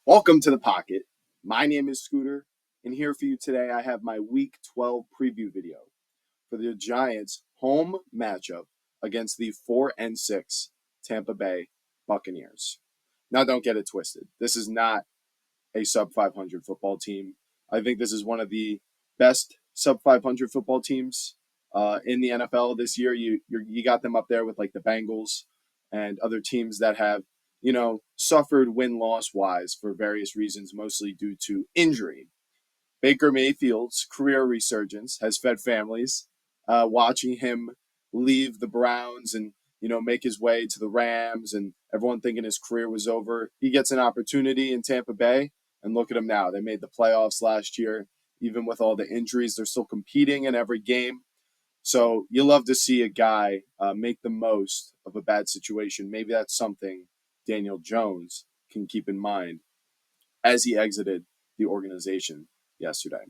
Welcome to the Pocket. My name is Scooter, and here for you today I have my Week 12 preview video for the Giants' home matchup against the 4-6 Tampa Bay Buccaneers. Now, don't get it twisted. This is not a sub 500 football team. I think this is one of the best sub 500 football teams in the NFL this year. You got them up there with like the Bengals and other teams that have suffered win-loss wise for various reasons, mostly due to injury. Baker Mayfield's career resurgence has fed families. Watching him leave the Browns and make his way to the Rams, and everyone thinking his career was over, he gets an opportunity in Tampa Bay, and look at him now. They made the playoffs last year, even with all the injuries. They're still competing in every game. So you love to see a guy make the most of a bad situation. Maybe that's something Daniel Jones can keep in mind as he exited the organization yesterday.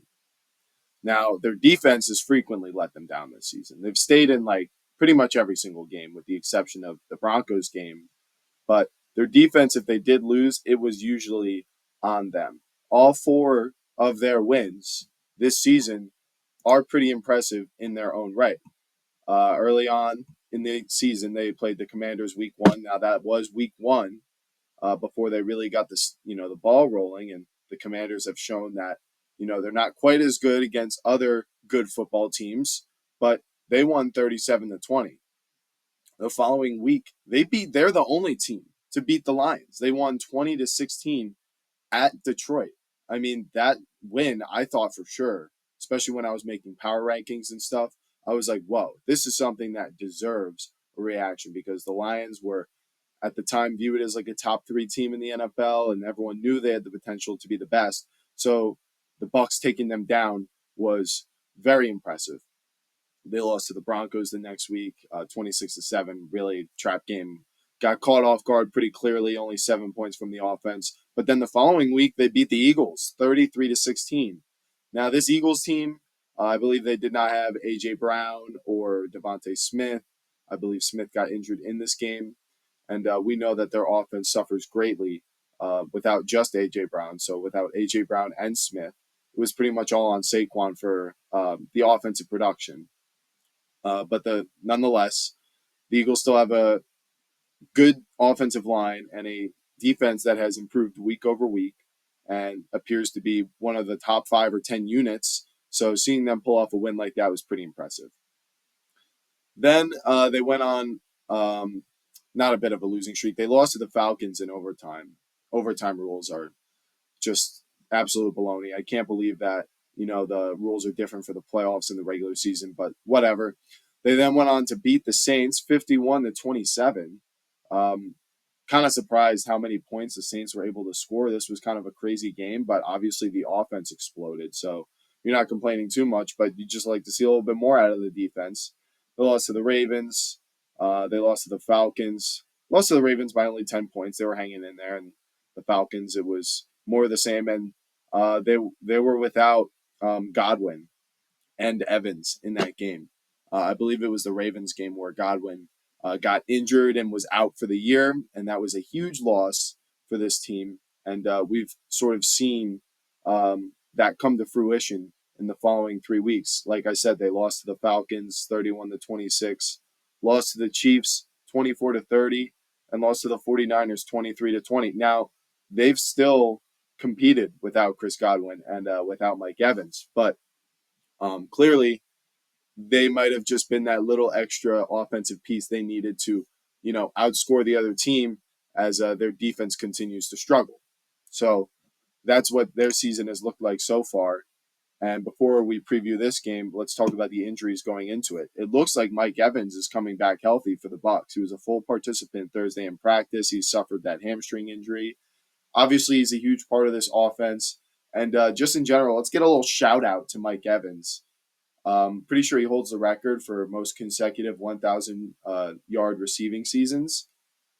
Now, their defense has frequently let them down this season. They've stayed in like pretty much every single game with the exception of the Broncos game. But their defense, if they did lose, it was usually on them. All four of their wins this season are pretty impressive in their own right. Early on in the season, they played the Commanders week 1. Now, that was week 1 before they really got the ball rolling. And the Commanders have shown that, they're not quite as good against other good football teams, but they won 37-20. The following week, they're the only team to beat the Lions. They won 20-16 at Detroit. I mean, that win, I thought for sure, especially when I was making power rankings and stuff, I was like, whoa, this is something that deserves a reaction because the Lions were at the time viewed as like a top 3 team in the NFL, and everyone knew they had the potential to be the best. So the Bucks taking them down was very impressive. They lost to the Broncos the next week, 26-7. Really trap game. Got caught off guard pretty clearly, only 7 points from the offense. But then the following week, they beat the Eagles, 33-16. Now, this Eagles team, I believe they did not have A.J. Brown or Devontae Smith. I believe Smith got injured in this game. And we know that their offense suffers greatly without just A.J. Brown. So without A.J. Brown and Smith, it was pretty much all on Saquon for the offensive production. But nonetheless, the Eagles still have a good offensive line and a defense that has improved week over week and appears to be one of the top 5 or 10 units. So seeing them pull off a win like that was pretty impressive. Then they went on not a bit of a losing streak. They lost to the Falcons in overtime. Overtime rules are just absolute baloney. I can't believe that, the rules are different for the playoffs and the regular season, but whatever. They then went on to beat the Saints 51-27. Kind of surprised how many points the Saints were able to score. This was kind of a crazy game, but obviously the offense exploded. So you're not complaining too much, but you just like to see a little bit more out of the defense. They lost to the Ravens. They lost to the Falcons. Lost to the Ravens by only 10 points. They were hanging in there. And the Falcons, it was more of the same. And they were without Godwin and Evans in that game. I believe it was the Ravens game where Godwin got injured and was out for the year. And that was a huge loss for this team. And we've sort of seen that come to fruition in the following 3 weeks. Like I said, they lost to the Falcons 31-26, lost to the Chiefs 24-30, and lost to the 49ers 23-20. Now, they've still competed without Chris Godwin and without Mike Evans, but clearly they might have just been that little extra offensive piece they needed to, outscore the other team as their defense continues to struggle. So that's what their season has looked like so far. And before we preview this game, let's talk about the injuries going into it. It looks like Mike Evans is coming back healthy for the Bucks. He was a full participant Thursday in practice. He suffered that hamstring injury. Obviously, he's a huge part of this offense. And just in general, let's get a little shout out to Mike Evans. Pretty sure he holds the record for most consecutive 1,000-yard receiving seasons.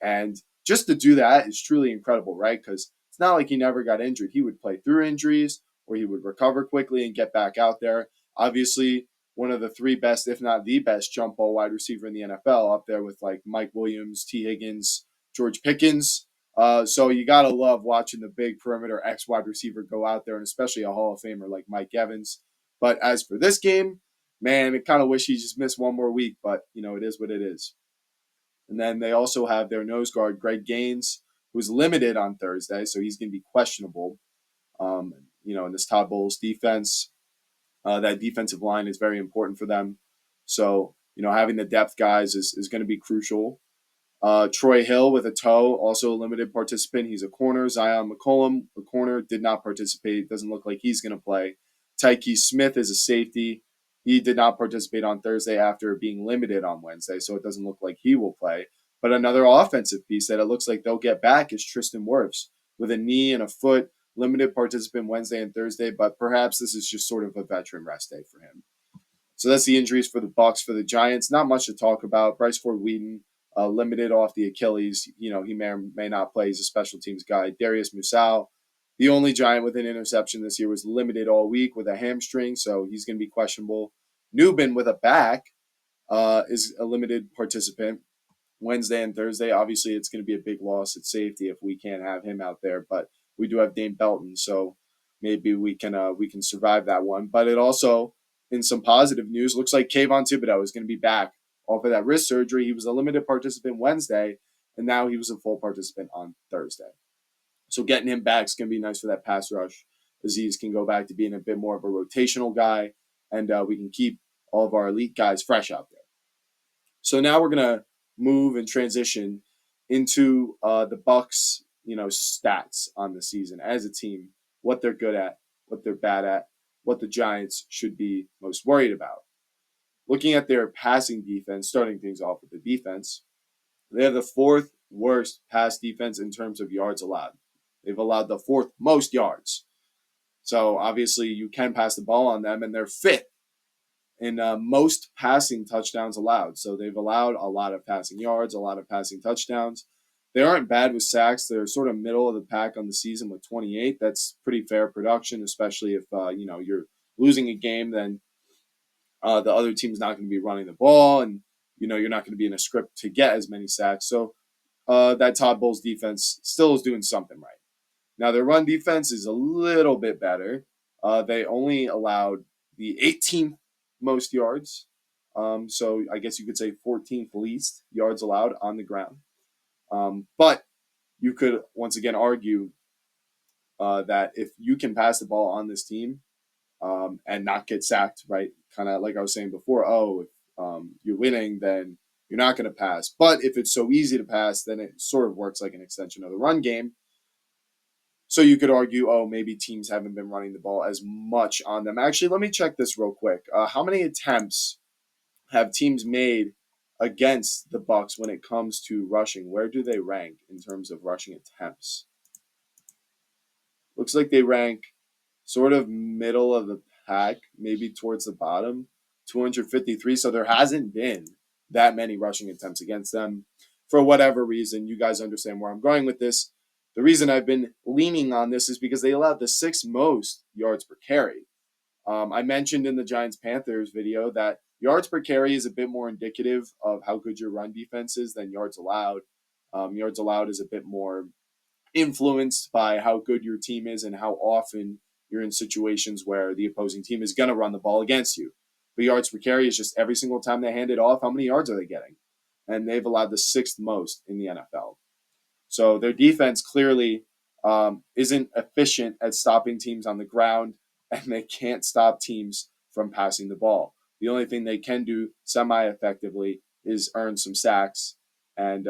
And just to do that is truly incredible, right? Because it's not like he never got injured. He would play through injuries, or he would recover quickly and get back out there. Obviously, one of the 3 best, if not the best, jump ball wide receiver in the NFL, up there with like Mike Williams, T. Higgins, George Pickens. So you got to love watching the big perimeter X wide receiver go out there, and especially a Hall of Famer like Mike Evans. But as for this game, man, I kind of wish he just missed one more week, but, it is what it is. And then they also have their nose guard, Greg Gaines, who's limited on Thursday, so he's going to be questionable. In this Todd Bowles defense, that defensive line is very important for them. So, having the depth guys is going to be crucial. Troy Hill with a toe, also a limited participant. He's a corner. Zion McCollum, a corner, did not participate. Doesn't look like he's going to play. Tyke Smith is a safety. He did not participate on Thursday after being limited on Wednesday, so it doesn't look like he will play. But another offensive piece that it looks like they'll get back is Tristan Wirfs with a knee and a foot, limited participant Wednesday and Thursday, but perhaps this is just sort of a veteran rest day for him. So that's the injuries for the Bucks. For the Giants, not much to talk about. Bryce Ford-Wheaton, limited off the Achilles. He may or may not play. He's a special teams guy. Darius Mussau, the only Giant with an interception this year, was limited all week with a hamstring, so he's going to be questionable. Newbin with a back is a limited participant Wednesday and Thursday. Obviously, it's going to be a big loss at safety if we can't have him out there, but we do have Dane Belton, so maybe we can survive that one. But it also, in some positive news, looks like Kayvon Thibodeau is going to be back off of that wrist surgery. He was a limited participant Wednesday, and now he was a full participant on Thursday. So getting him back is going to be nice for that pass rush. Aziz can go back to being a bit more of a rotational guy, and we can keep all of our elite guys fresh out there. So now we're going to move and transition into the Bucks, stats on the season as a team, what they're good at, what they're bad at, what the Giants should be most worried about. Looking at their passing defense, starting things off with the defense, they have the fourth worst pass defense in terms of yards allowed. They've allowed the fourth most yards. So obviously you can pass the ball on them, and they're fifth in most passing touchdowns allowed. So they've allowed a lot of passing yards, a lot of passing touchdowns. They aren't bad with sacks. They're sort of middle of the pack on the season with 28. That's pretty fair production, especially if you're losing a game, then the other team's not going to be running the ball, and you're not going to be in a script to get as many sacks. So that Todd Bowles defense still is doing something right. Now their run defense is a little bit better. They only allowed the 18th most yards. So I guess you could say 14th least yards allowed on the ground. But you could once again argue that if you can pass the ball on this team and not get sacked, right? Kind of like I was saying before, if you're winning, then you're not going to pass. But if it's so easy to pass, then it sort of works like an extension of the run game. So you could argue, maybe teams haven't been running the ball as much on them. Actually, let me check this real quick. How many attempts have teams made against the Bucks when it comes to rushing? Where do they rank in terms of rushing attempts? Looks like they rank sort of middle of the pack, maybe towards the bottom, 253. So there hasn't been that many rushing attempts against them. For whatever reason, you guys understand where I'm going with this. The reason I've been leaning on this is because they allowed the sixth most yards per carry. I mentioned in the Giants-Panthers video that yards per carry is a bit more indicative of how good your run defense is than yards allowed. Yards allowed is a bit more influenced by how good your team is and how often you're in situations where the opposing team is going to run the ball against you. But yards per carry is just every single time they hand it off, how many yards are they getting? And they've allowed the sixth most in the NFL. So their defense clearly isn't efficient at stopping teams on the ground, and they can't stop teams from passing the ball. The only thing they can do semi-effectively is earn some sacks, and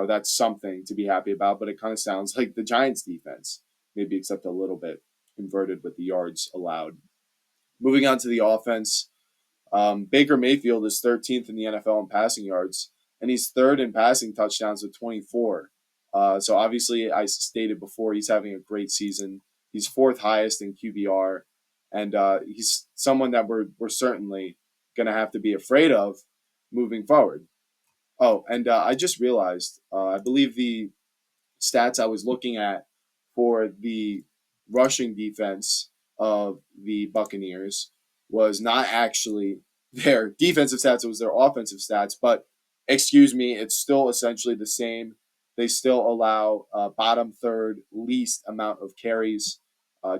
that's something to be happy about. But it kind of sounds like the Giants' defense, maybe except a little bit inverted with the yards allowed. Moving on to the offense, Baker Mayfield is 13th in the NFL in passing yards, and he's third in passing touchdowns with 24. So obviously, I stated before, he's having a great season. He's fourth highest in QBR, and he's someone that we're certainly going to have to be afraid of moving forward. Oh, and I just realized, I believe the stats I was looking at for the rushing defense of the Buccaneers was not actually their defensive stats, it was their offensive stats. But excuse me, it's still essentially the same. they still allow bottom third least amount of carries,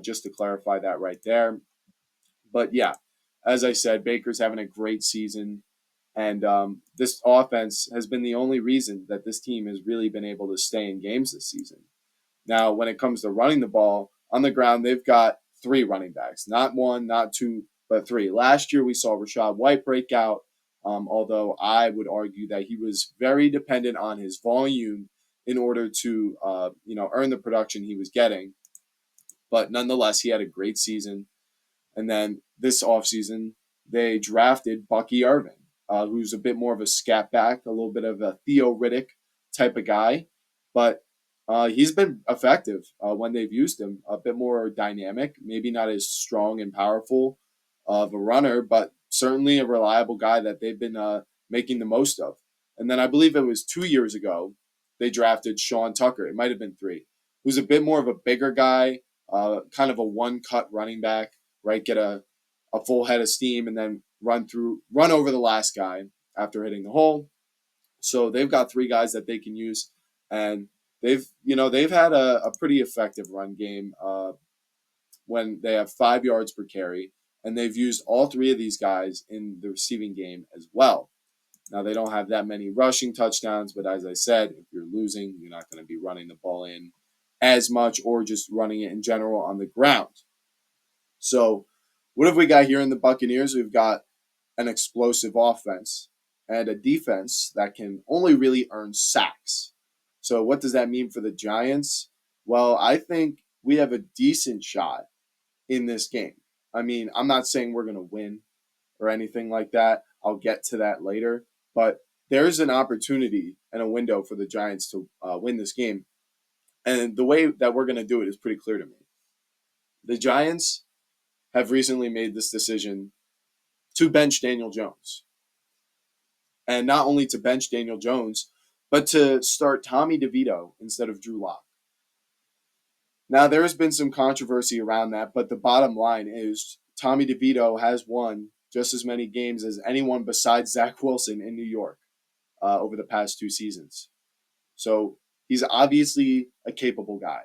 just to clarify that right there. But yeah, as I said, Baker's having a great season. And this offense has been the only reason that this team has really been able to stay in games this season. Now, when it comes to running the ball on the ground, they've got three running backs, not one, not two, but three. Last year, we saw Rachaad White break out, although I would argue that he was very dependent on his volume in order to, earn the production he was getting. But nonetheless, he had a great season. And then this offseason, they drafted Bucky Irvin, who's a bit more of a scat back, a little bit of a Theo Riddick type of guy. But he's been effective when they've used him, a bit more dynamic, maybe not as strong and powerful of a runner, but certainly a reliable guy that they've been making the most of. And then I believe it was 2 years ago, they drafted Sean Tucker. It might have been three, who's a bit more of a bigger guy, kind of a one-cut running back, right? Get a full head of steam and then run over the last guy after hitting the hole. So they've got three guys that they can use, and they've had a pretty effective run game when they have 5 yards per carry, and they've used all three of these guys in the receiving game as well. Now they don't have that many rushing touchdowns, but as I said, if you're losing, you're not going to be running the ball in as much or just running it in general on the ground. So what have we got here in the Buccaneers? We've got an explosive offense and a defense that can only really earn sacks. So what does that mean for the Giants? Well, I think we have a decent shot in this game. I mean, I'm not saying we're going to win or anything like that. I'll get to that later. But there's an opportunity and a window for the Giants to win this game. And the way that we're going to do it is pretty clear to me. The Giants have recently made this decision to bench Daniel Jones. And not only to bench Daniel Jones, but to start Tommy DeVito instead of Drew Lock. Now, there has been some controversy around that, but the bottom line is Tommy DeVito has won just as many games as anyone besides Zach Wilson in New York over the past 2 seasons. So he's obviously a capable guy.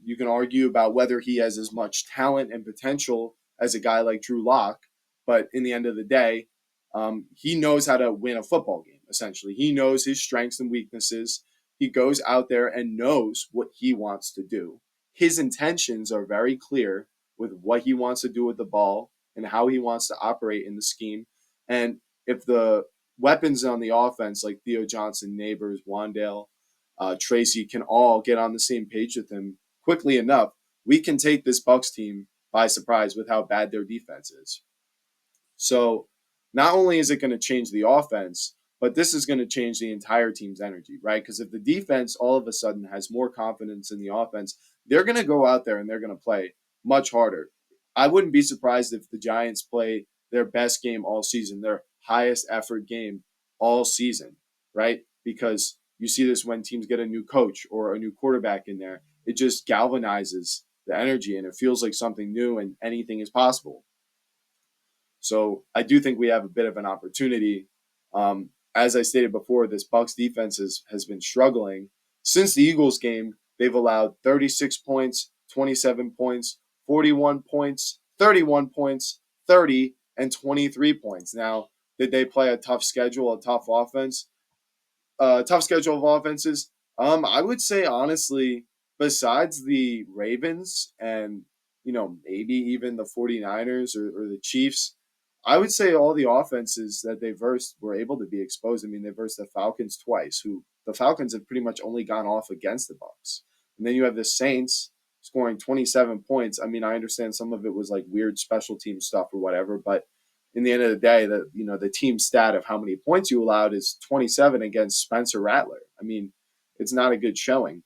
You can argue about whether he has as much talent and potential as a guy like Drew Lock, but in the end of the day, he knows how to win a football game, essentially. He knows his strengths and weaknesses. He goes out there and knows what he wants to do. His intentions are very clear with what he wants to do with the ball and how he wants to operate in the scheme. And if the weapons on the offense, like Theo Johnson, Neighbors, Wandale, Tracy, can all get on the same page with him quickly enough, we can take this Bucks team by surprise with how bad their defense is. So not only is it going to change the offense, but this is going to change the entire team's energy, right? Because if the defense all of a sudden has more confidence in the offense, they're going to go out there and they're going to play much harder. I wouldn't be surprised if the Giants play their best game all season, their highest effort game all season, right? Because you see this when teams get a new coach or a new quarterback in there. It just galvanizes the energy and it feels like something new and anything is possible. So I do think we have a bit of an opportunity. As I stated before, this Bucks defense has been struggling. Since the Eagles game, they've allowed 36 points, 27 points, 41 points, 31 points, 30, and 23 points. Now, did they play a tough schedule, a tough offense? Tough schedule of offenses? I would say, honestly, besides the Ravens and, maybe even the 49ers or the Chiefs, I would say all the offenses that they versed were able to be exposed. I mean, they versed the Falcons twice, who the Falcons have pretty much only gone off against the Bucks. And then you have the Saints scoring 27 points. I mean, I understand some of it was like weird special team stuff or whatever, but in the end of the day, the team stat of how many points you allowed is 27 against Spencer Rattler. I mean, it's not a good showing.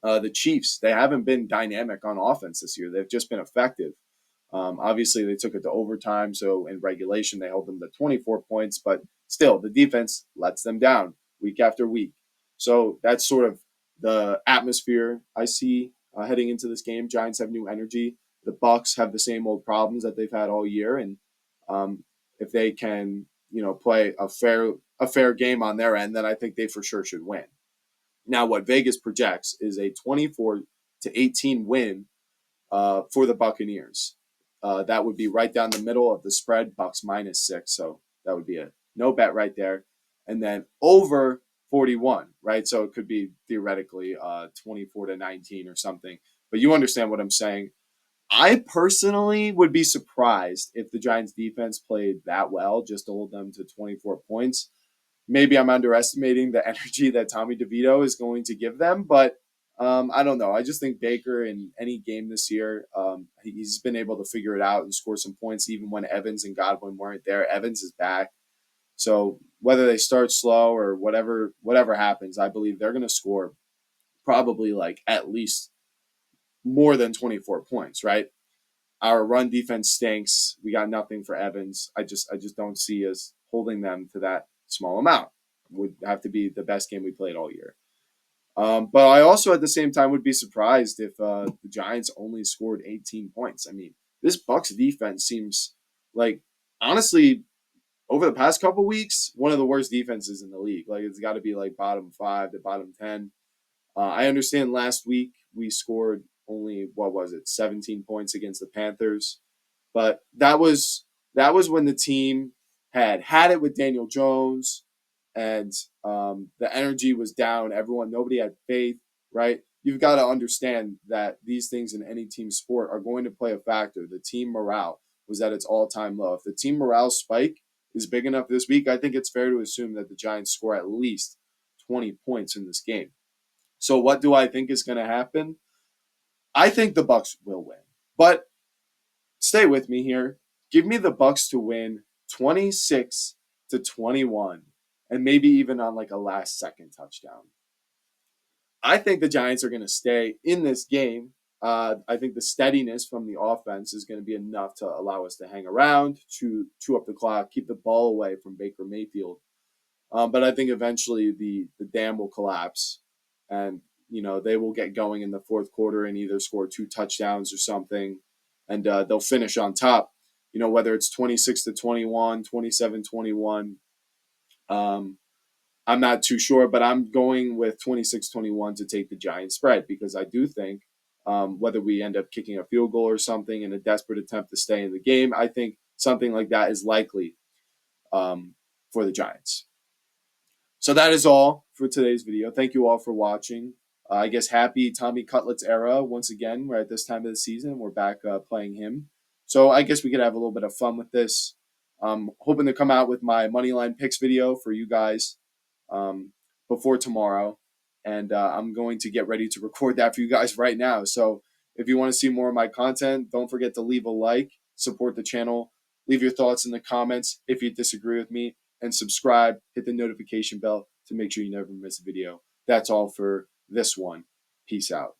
The Chiefs, they haven't been dynamic on offense this year. They've just been effective. Obviously, they took it to overtime, so in regulation, they held them to 24 points, but still, the defense lets them down week after week. So that's sort of the atmosphere I see heading into this game. Giants have new energy. The Bucks have the same old problems that they've had all year, and if they can, play a fair game on their end, then I think they for sure should win. Now, what Vegas projects is a 24-18 win for the Buccaneers. That would be right down the middle of the spread, Bucks -6. So that would be a no bet right there. And then over 41, right? So it could be theoretically 24-19 or something. But you understand what I'm saying. I personally would be surprised if the Giants defense played that well just to hold them to 24 points. Maybe I'm underestimating the energy that Tommy DeVito is going to give them, but I don't know. I just think Baker in any game this year, he's been able to figure it out and score some points even when Evans and Godwin weren't there. Evans is back. So whether they start slow or whatever happens, I believe they're going to score probably like at least more than 24 points, right? Our run defense stinks. We got nothing for Evans. I just don't see us holding them to that small amount. Would have to be the best game we played all year. But I also at the same time would be surprised if the Giants only scored 18 points. I mean, this Bucks defense seems like honestly over the past couple weeks one of the worst defenses in the league. Like it's got to be like bottom 5 to bottom 10. I understand last week we scored only 17 points against the Panthers, but that was when the team had it with Daniel Jones, and the energy was down. Nobody had faith, right? You've got to understand that these things in any team sport are going to play a factor. The team morale was at its all-time low. If the team morale spike is big enough this week, I think it's fair to assume that the Giants score at least 20 points in this game. So what do I think is going to happen? I think the Bucks will win. But stay with me here. Give me the Bucks to win 26-21 and maybe even on like a last second touchdown. I think the Giants are going to stay in this game. I think the steadiness from the offense is going to be enough to allow us to hang around, chew up the clock, keep the ball away from Baker Mayfield. But I think eventually the dam will collapse, and they will get going in the fourth quarter and either score 2 touchdowns or something, and they'll finish on top. Whether it's 26-21, 27-21. I'm not too sure, but I'm going with 26-21 to take the Giants spread because I do think whether we end up kicking a field goal or something in a desperate attempt to stay in the game, I think something like that is likely for the Giants. So that is all for today's video. Thank you all for watching. I guess happy Tommy Cutlets era once again. We're at this time of the season. We're back playing him. So I guess we could have a little bit of fun with this. Hoping to come out with my Moneyline Picks video for you guys before tomorrow. And I'm going to get ready to record that for you guys right now. So if you want to see more of my content, don't forget to leave a like, support the channel, leave your thoughts in the comments if you disagree with me, and subscribe, hit the notification bell to make sure you never miss a video. That's all for this one. Peace out.